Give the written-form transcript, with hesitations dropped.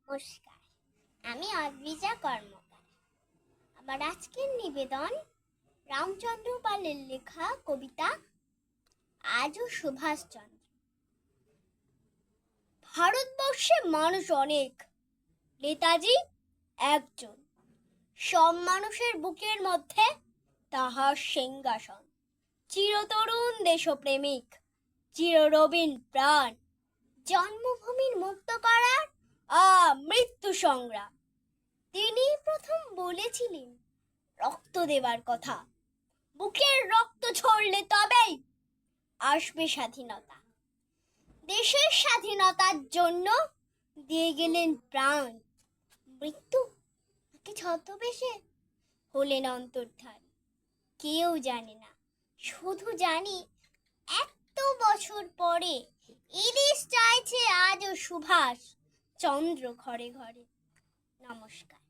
নমস্কার, আমি অদ্রিজা কর্মকার। আমার আজকের নিবেদন রামচন্দ্র পালের লেখা কবিতা আজও সুভাষচন্দ্র। ভারতবর্ষে মানুষ অনেক, নেতাজি একজন। সব মানুষের বুকের মধ্যে তাহার সিংহাসন। চিরতরুণ দেশপ্রেমিক, চিররবীন প্রাণ, জন্মভূমির মুক্ত করার মৃত্যু সংগ্রাম। তিনি প্রথম বলেছিলেন রক্ত দেবার কথা। বুকের রক্ত ঝরলে তবেই আসবে স্বাধীনতা। দেশের স্বাধীনতার জন্য দিয়ে গেলেন প্রাণ। মৃত্যু নাকি ছদ্মবেশে হলেন অন্তর্ধান, কেউ জানে না। শুধু জানি এত বছর পরে ইলিশ চাইছে আজও সুভাষ চন্দ্র ঘরে ঘরে। নমস্কার।